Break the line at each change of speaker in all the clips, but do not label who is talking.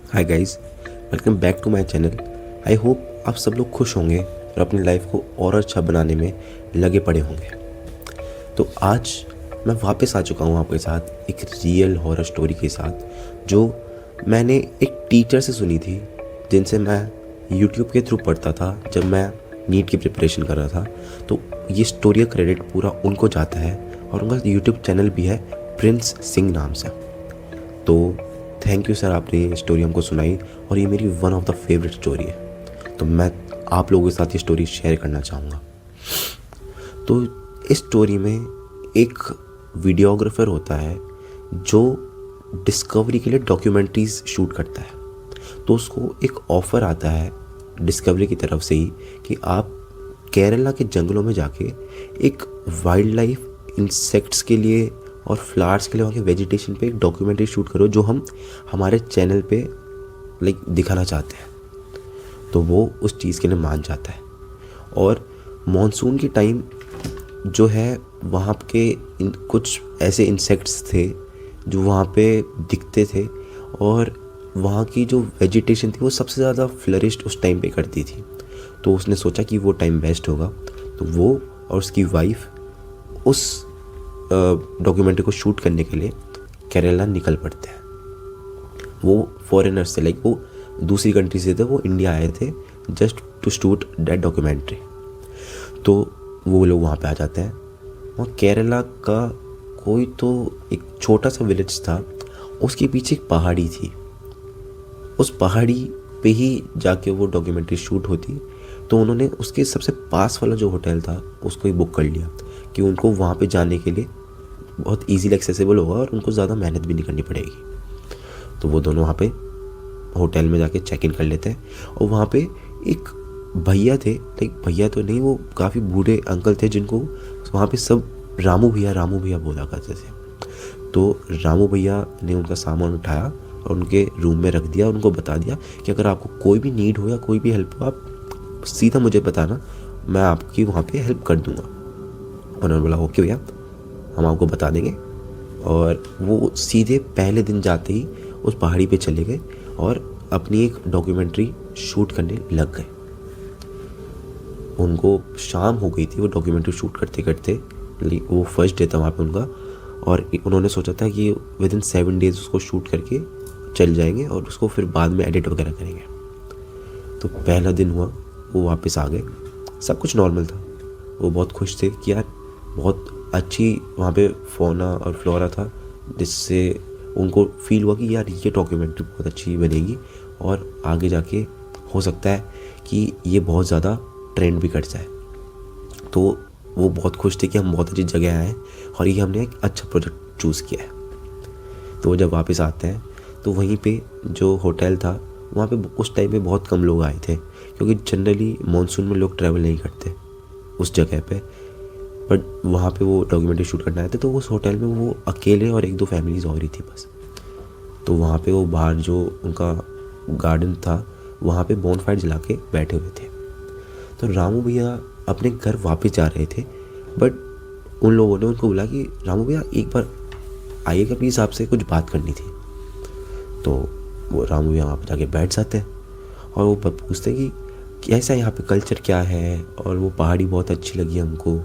Hi guys, welcome back to my channel. I hope आप सब लोग खुश होंगे और अपनी लाइफ को और अच्छा बनाने में लगे पड़े होंगे। तो आज मैं वापस आ चुका हूँ आपके साथ एक रियल हॉरर स्टोरी के साथ, जो मैंने एक टीचर से सुनी थी, जिनसे मैं यूट्यूब के थ्रू पढ़ता था जब मैं नीट की प्रिपरेशन कर रहा था। तो ये स्टोरी का क्रेडिट पूरा उनको जाता है और उनका यूट्यूब चैनल भी है प्रिंस सिंह नाम से। तो थैंक यू सर, आपने ये स्टोरी हमको सुनाई और ये मेरी one of the favourite story है। तो मैं आप लोगों के साथ ये स्टोरी शेयर करना चाहूँगा। तो इस स्टोरी में एक वीडियोग्राफर होता है जो डिस्कवरी के लिए डॉक्यूमेंट्रीज शूट करता है। तो उसको एक ऑफ़र आता है डिस्कवरी की तरफ से ही कि आप केरला के जंगलों में जाके एक वाइल्ड लाइफ इंसेक्ट्स के लिए और फ्लावर्स के लिए, वहाँ के वेजिटेशन पे एक डॉक्यूमेंट्री शूट करो जो हम हमारे चैनल पे दिखाना चाहते हैं। तो वो उस चीज़ के लिए मान जाता है। और मॉनसून के टाइम जो है वहाँ के कुछ ऐसे इंसेक्ट्स थे जो वहाँ पे दिखते थे और वहाँ की जो वेजिटेशन थी वो सबसे ज़्यादा फ्लरिश्ड उस टाइम पे करती थी। तो उसने सोचा कि वो टाइम बेस्ट होगा। तो वो और उसकी वाइफ उस डॉक्यूमेंट्री को शूट करने के लिए केरला निकल पड़ते हैं। वो फॉरेनर्स थे, वो दूसरी कंट्री से थे, वो इंडिया आए थे just to shoot that documentary. तो वो लोग वहाँ पे आ जाते हैं। वहाँ केरला का कोई तो एक छोटा सा विलेज था, उसके पीछे एक पहाड़ी थी। उस पहाड़ी पे ही जाके वो डॉक्यूमेंट्री शूट होती। तो उन्होंने उसके सबसे पास वाला जो होटल था उसको ही बुक कर लिया कि उनको वहाँ पे जाने के लिए बहुत इजीली एक्सेसिबल होगा और उनको ज़्यादा मेहनत भी नहीं करनी पड़ेगी। तो वो दोनों वहाँ पे होटल में जाके चेक इन कर लेते हैं। और वहाँ पे एक भैया थे, भैया तो नहीं, वो काफ़ी बूढ़े अंकल थे जिनको वहाँ पे सब रामू भैया बोला करते थे। तो रामू भैया ने उनका सामान उठाया और उनके रूम में रख दिया। उनको बता दिया कि अगर आपको कोई भी नीड हो या कोई भी हेल्प हो, आप सीधा मुझे बताना, मैं आपकी वहाँ पे हेल्प कर दूँगा। उन्होंने बोला ओके भैया, हम आपको बता देंगे। और वो सीधे पहले दिन जाते ही उस पहाड़ी पे चले गए और अपनी एक डॉक्यूमेंट्री शूट करने लग गए। उनको शाम हो गई थी वो डॉक्यूमेंट्री शूट करते करते। वो फर्स्ट डे था वहाँ पे उनका, और उन्होंने सोचा था कि विद इन 7 डेज़ उसको शूट करके चल जाएंगे और उसको फिर बाद में एडिट वगैरह करेंगे। तो पहला दिन हुआ, वो वापस आ गए, सब कुछ नॉर्मल था। वो बहुत खुश थे कि यार बहुत अच्छी वहाँ पे फौना और फ्लोरा था, जिससे उनको फील हुआ कि यार ये डॉक्यूमेंट्री बहुत अच्छी बनेगी और आगे जाके हो सकता है कि ये बहुत ज़्यादा ट्रेंड भी कर जाए। तो वो बहुत खुश थे कि हम बहुत अच्छी जगह आए हैं और ये हमने एक अच्छा प्रोजेक्ट चूज़ किया है। तो वो जब वापस आते हैं तो वहीं पे जो होटल था वहाँ पे उस टाइम पे बहुत कम लोग आए थे, क्योंकि जनरली मानसून में लोग ट्रैवल नहीं करते उस जगह पे। बट वहाँ पे वो डॉक्यूमेंट्री शूट करने आए थे, तो उस होटल में वो अकेले और 1-2 फैमिलीज़ और ही थी बस। तो वहाँ पे वो बाहर जो उनका गार्डन था वहाँ पे बॉनफायर जला के बैठे हुए थे। तो रामू भैया अपने घर वापस जा रहे थे, बट उन लोगों ने उनको बोला कि रामू भैया एक बार आइएगा प्लीज़, आपसे कुछ बात करनी थी। तो वो रामू भैया वहाँ पर जाके बैठ जाते हैं और वो पूछते हैं कि ऐसा यहाँ पे कल्चर क्या है, और वो पहाड़ी बहुत अच्छी लगी हमको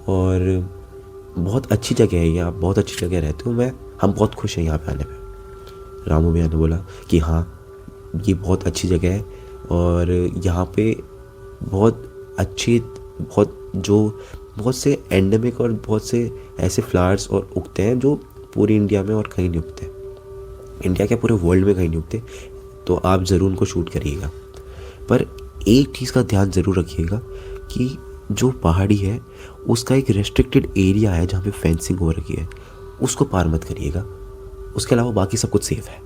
और बहुत अच्छी जगह है, यहाँ बहुत अच्छी जगह रहते हो, हम बहुत खुश हैं यहाँ पे आने पे। रामू भैया ने बोला कि हाँ, ये बहुत अच्छी जगह है और यहाँ पे बहुत अच्छी बहुत से एंडेमिक और बहुत से ऐसे फ्लावर्स और उगते हैं जो पूरी इंडिया में और कहीं नहीं उगते, इंडिया के पूरे वर्ल्ड में कहीं नहीं उगते। तो आप ज़रूर उनको शूट करिएगा, पर एक चीज़ का ध्यान ज़रूर रखिएगा कि जो पहाड़ी है उसका एक रेस्ट्रिक्टेड एरिया है जहाँ पे फेंसिंग हो रखी है, उसको पार मत करिएगा, उसके अलावा बाकी सब कुछ सेफ है।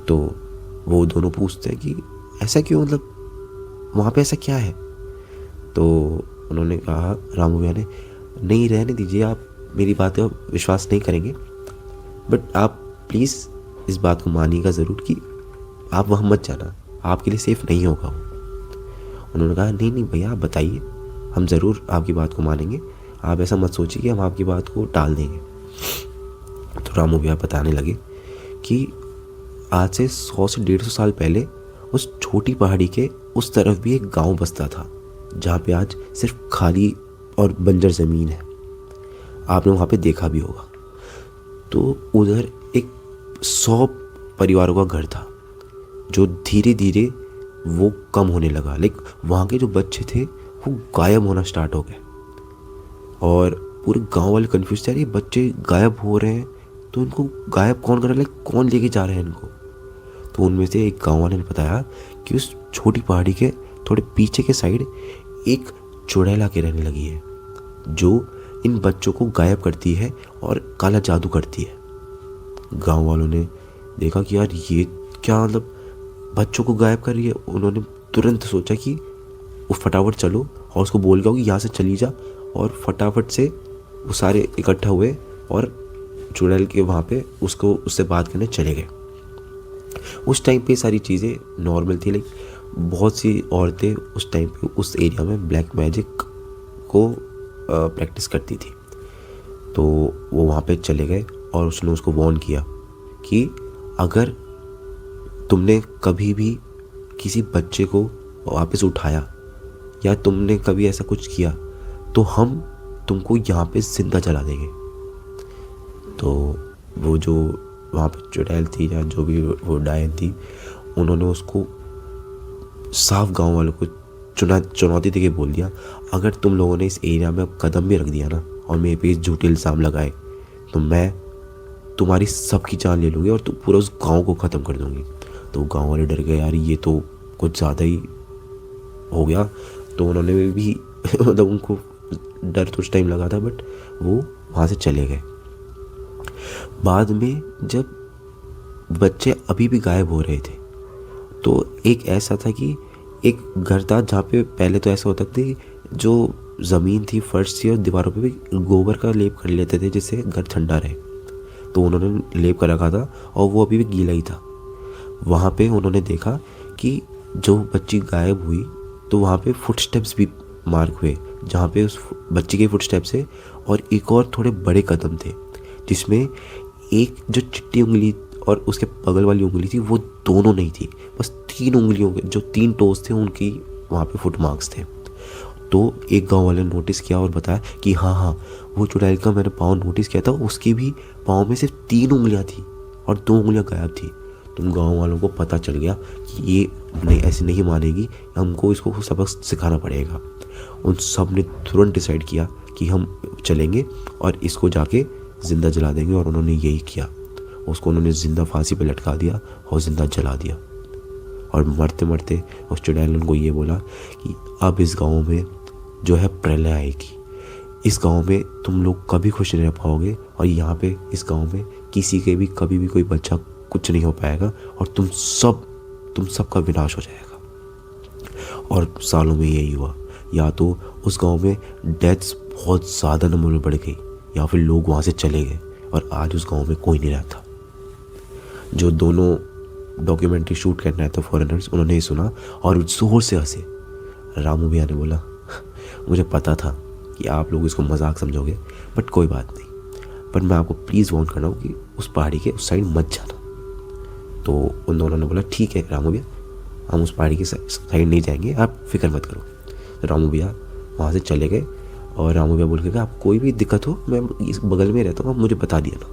तो वो दोनों पूछते हैं कि ऐसा क्यों, वहाँ पे ऐसा क्या है। तो उन्होंने कहा, रामू भैया ने, नहीं रहने दीजिए, आप मेरी बात का विश्वास नहीं करेंगे, बट आप प्लीज़ इस बात को मानिएगा ज़रूर कि आप वहाँ मत जाना, आपके लिए सेफ़ नहीं होगा वो। उन्होंने कहा नहीं भैया, आप बताइए, हम ज़रूर आपकी बात को मानेंगे, आप ऐसा मत सोचिए कि हम आपकी बात को टाल देंगे। तो रामू भैया बताने लगे कि आज से 100 से 150 साल पहले उस छोटी पहाड़ी के उस तरफ भी एक गांव बसता था, जहाँ पे आज सिर्फ खाली और बंजर ज़मीन है। आपने वहाँ पे देखा भी होगा। तो उधर एक 100 परिवारों का घर था, जो धीरे धीरे वो कम होने लगा। लेकिन वहाँ के जो बच्चे थे वो गायब होना स्टार्ट हो गए, और पूरे गांव वाले कंफ्यूज थे, यार ये बच्चे गायब हो रहे हैं, तो इनको गायब कौन कर रहा है, कौन लेके जा रहे हैं इनको। तो उनमें से एक गांव वाले ने बताया कि उस छोटी पहाड़ी के थोड़े पीछे के साइड एक चुड़ैल आके रहने लगी है, जो इन बच्चों को गायब करती है और काला जादू करती है। गांव वालों ने देखा कि यार ये क्या, मतलब बच्चों को गायब कर रही है। उन्होंने तुरंत सोचा कि वो फटाफट चलो और उसको बोल गया कि यहाँ से चली जा, और फटाफट से वो सारे इकट्ठा हुए और चुड़ैल के वहाँ पे उससे बात करने चले गए। उस टाइम पे सारी चीज़ें नॉर्मल थी, लेकिन बहुत सी औरतें उस टाइम पे उस एरिया में ब्लैक मैजिक को प्रैक्टिस करती थी। तो वो वहाँ पे चले गए और उसने उसको वार्न किया कि अगर तुमने कभी भी किसी बच्चे को वापस उठाया या तुमने कभी ऐसा कुछ किया तो हम तुमको यहाँ पे जिंदा जला देंगे। तो वो जो वहाँ पे चुड़ैल थी या जो भी वो डायन थी, उन्होंने उसको साफ गांव वालों को चुनौती देके बोल दिया, अगर तुम लोगों ने इस एरिया में कदम भी रख दिया ना और मेरे पे झूठे इल्ज़ाम लगाए तो मैं तुम्हारी सबकी जान ले लूँगी और तुम पूरा उस गांव को ख़त्म कर दूँगी। तो गांव वाले डर गए, यार ये तो कुछ ज़्यादा ही हो गया। तो उन्होंने भी मतलब उनको डर तो उस टाइम लगा था, बट वो वहाँ से चले गए। बाद में जब बच्चे अभी भी गायब हो रहे थे, तो एक ऐसा था कि एक घर था जहाँ पे पहले तो ऐसा होता था कि जो ज़मीन थी, फर्श थी और दीवारों पे भी गोबर का लेप कर लेते थे जिससे घर ठंडा रहे। तो उन्होंने लेप कर रखा था और वो अभी भी गीला ही था। वहाँ पे उन्होंने देखा कि जो बच्ची गायब हुई तो वहाँ पे फुटस्टेप्स भी मार्क हुए, जहाँ पे उस बच्ची के फुटस्टेप्स है और एक और थोड़े बड़े कदम थे, जिसमें एक जो चिट्टी उंगली और उसके बगल वाली उंगली थी वो दोनों नहीं थी, बस 3 उंगलियों के जो 3 टोज थे उनकी वहाँ पे फुट मार्क्स थे। तो एक गांव वाले ने नोटिस किया और बताया कि हाँ वो चुड़ैल का मैंने पाँव नोटिस किया था, उसकी भी पाँव में सिर्फ 3 उंगलियाँ थी और 2 उंगलियाँ गायब थी। तो गाँव वालों को पता चल गया कि ये नहीं, ऐसे नहीं मानेगी, हमको इसको सबक सिखाना पड़ेगा। उन सब ने तुरंत डिसाइड किया कि हम चलेंगे और इसको जाके ज़िंदा जला देंगे, और उन्होंने यही किया। उसको उन्होंने ज़िंदा फांसी पे लटका दिया और ज़िंदा जला दिया। और मरते मरते उस चुड़ैल ने उनको ये बोला कि अब इस गांव में जो है प्रलय आएगी, इस गांव में तुम लोग कभी खुश नहीं रह पाओगे, और यहाँ पे इस गांव में किसी के भी कभी भी कोई बच्चा कुछ नहीं हो पाएगा, और तुम सबका विनाश हो जाएगा। और सालों में यही हुआ, या तो उस गांव में डेथ्स बहुत ज़्यादा नंबर में बढ़ गई या फिर लोग वहाँ से चले गए, और आज उस गांव में कोई नहीं रहता। जो दोनों डॉक्यूमेंट्री शूट करने आए थे फॉरेनर्स, उन्होंने ही सुना और ज़ोर से हंसे। रामू भैया ने बोला, मुझे पता था कि आप लोग इसको मजाक समझोगे, बट कोई बात नहीं, पर मैं आपको प्लीज़ वार्न कर रहा हूँ कि उस पहाड़ी के उस साइड मत जाना। तो उन दोनों ने बोला, ठीक है रामू भैया, हम उस पहाड़ी की साइड नहीं जाएंगे, आप फिक्र मत करो। तो रामू भैया वहाँ से चले गए, और रामू भैया बोल के, आप कोई भी दिक्कत हो मैं इस बगल में रहता हूँ, आप मुझे बता दिया ना।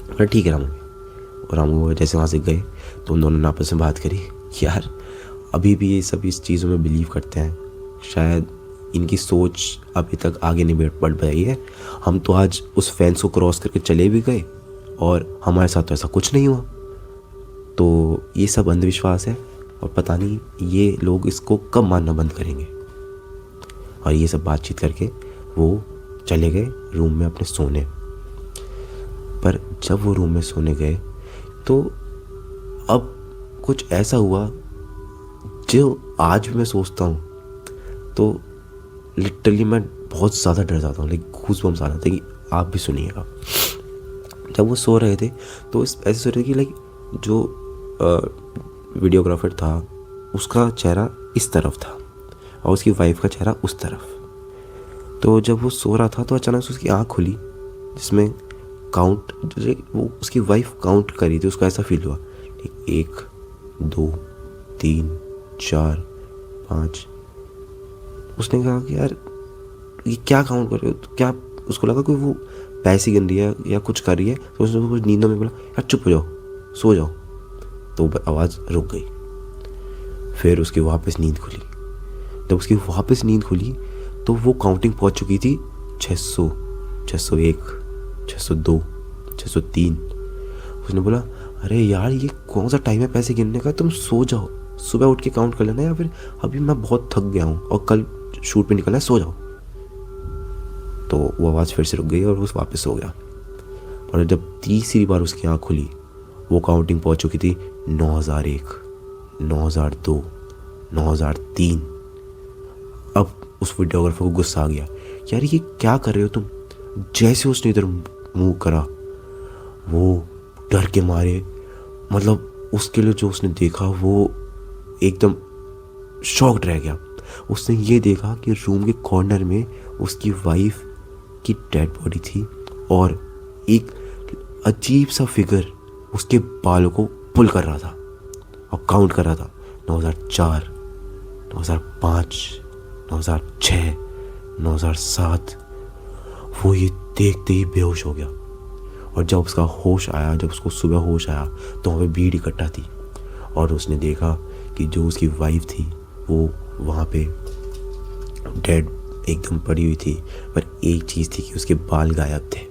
बोला ठीक है रामू भैया। और रामू भैया जैसे वहाँ से गए तो उन दोनों ने आपस में बात करी, यार अभी भी ये सब इस चीज़ों में बिलीव करते हैं, शायद इनकी सोच अभी तक आगे नहीं बढ़ पाई है। हम तो आज उस फेंस को क्रॉस करके चले भी गए और हमारे साथ तो ऐसा कुछ नहीं हुआ। तो ये सब अंधविश्वास है, और पता नहीं ये लोग इसको कब मानना बंद करेंगे। और ये सब बातचीत करके वो चले गए रूम में अपने सोने। पर जब वो रूम में सोने गए तो अब कुछ ऐसा हुआ जो आज भी मैं सोचता हूँ तो लिटरली मैं बहुत ज़्यादा डर जाता हूँ, लाइक गूज़बम्स आ जाते हैं कि आप भी सुनिएगा। जब वो सो रहे थे तो ऐसे सो रहे थे कि लाइक जो वीडियोग्राफर था उसका चेहरा इस तरफ था और उसकी वाइफ का चेहरा उस तरफ। तो जब वो सो रहा था तो अचानक से उसकी आँख खुली, जिसमें काउंट वो उसकी वाइफ काउंट कर रही थी। उसको ऐसा फील हुआ 1 2 3 4 5। उसने कहा कि यार ये क्या काउंट कर रहे हो, तो क्या उसको लगा कि वो पैसे गिन रही है या कुछ कर रही है, तो उसने कुछ नींदों में बोला यार चुप हो जाओ, सो जाओ। तो आवाज़ रुक गई। फिर उसकी वापस नींद खुली। जब उसकी वापस नींद खुली तो वो काउंटिंग पहुंच चुकी थी 600, 601, 602, 603। उसने बोला अरे यार ये कौन सा टाइम है पैसे गिनने का, तुम सो जाओ, सुबह उठ के काउंट कर लेना, या फिर अभी मैं बहुत थक गया हूँ और कल शूट पे निकलना है, सो जाओ। तो वो आवाज़ फिर से रुक गई और वो वापस सो गया। और जब तीसरी बार उसकी आँख खुली वो काउंटिंग पहुंच चुकी थी 9001, 9002, 9003। अब उस वीडियोग्राफर को गुस्सा आ गया, यार ये क्या कर रहे हो तुम। जैसे उसने इधर मूव करा वो डर के मारे, मतलब उसके लिए जो उसने देखा वो एकदम शॉक्ड रह गया। उसने ये देखा कि रूम के कॉर्नर में उसकी वाइफ की डेड बॉडी थी और एक अजीब सा फिगर उसके बालों को पुल कर रहा था और काउंट कर रहा था 9004, 9005, 9006, 9007। वो ये देखते ही बेहोश हो गया। और जब उसका होश आया, जब उसको सुबह होश आया तो वहाँ पे भीड़ इकट्ठा थी और उसने देखा कि जो उसकी वाइफ थी वो वहाँ पे डेड एकदम पड़ी हुई थी, पर एक चीज़ थी कि उसके बाल गायब थे।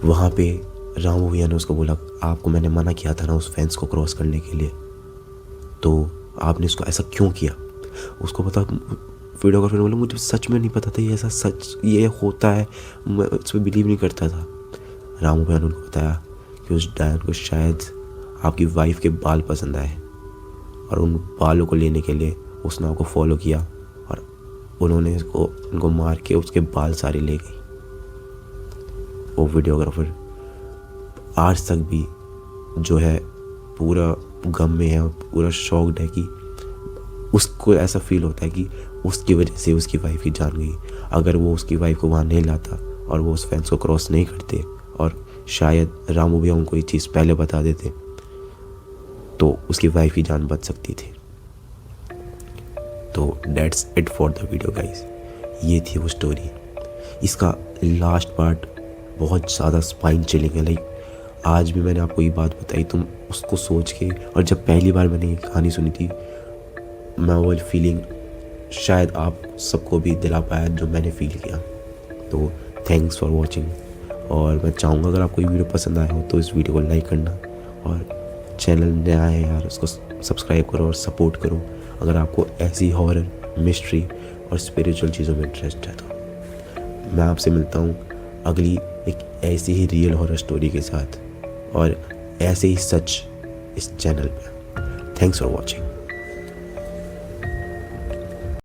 वहाँ पे रामू भैया ने उसको बोला आपको मैंने मना किया था ना उस फेंस को क्रॉस करने के लिए, तो आपने उसको ऐसा क्यों किया। उसको पता, वीडियोग्राफर ने बोला मुझे सच में नहीं पता था ये ऐसा सच ये होता है, मैं उस पर बिलीव नहीं करता था। रामू भैया ने उनको बताया कि उस डायन को शायद आपकी वाइफ के बाल पसंद आए और उन बालों को लेने के लिए उसने आपको फॉलो किया और उन्होंने उनको मार के उसके बाल सारे ले गई। वो वीडियोग्राफर आज तक भी जो है पूरा गम में है, पूरा शॉक्ड है कि उसको ऐसा फील होता है कि उसकी वजह से उसकी वाइफ की जान गई। अगर वो उसकी वाइफ को वहाँ नहीं लाता और वो उस फेंस को क्रॉस नहीं करते और शायद रामू भैया उनको ये चीज़ पहले बता देते तो उसकी वाइफ की जान बच सकती थी। तो that's it for the video guys. ये थी वो स्टोरी। इसका लास्ट पार्ट बहुत ज़्यादा स्पाइन चिलिंग है। लाइक आज भी मैंने आपको ये बात बताई, तुम उसको सोच के, और जब पहली बार मैंने ये कहानी सुनी थी मैं वो फीलिंग शायद आप सबको भी दिला पाया जो मैंने फील किया। तो थैंक्स फॉर वॉचिंग। और मैं चाहूँगा अगर आपको ये वीडियो पसंद आया हो तो इस वीडियो को लाइक करना और चैनल नया है यार उसको सब्सक्राइब करो और सपोर्ट करो अगर आपको ऐसी हॉरर, मिस्ट्री और स्पिरिचुअल चीज़ों में इंटरेस्ट है। तो मैं आपसे मिलता हूँ अगली एक ऐसी ही रियल हॉरर स्टोरी के साथ और ऐसे ही सच इस चैनल पे। Thanks for watching.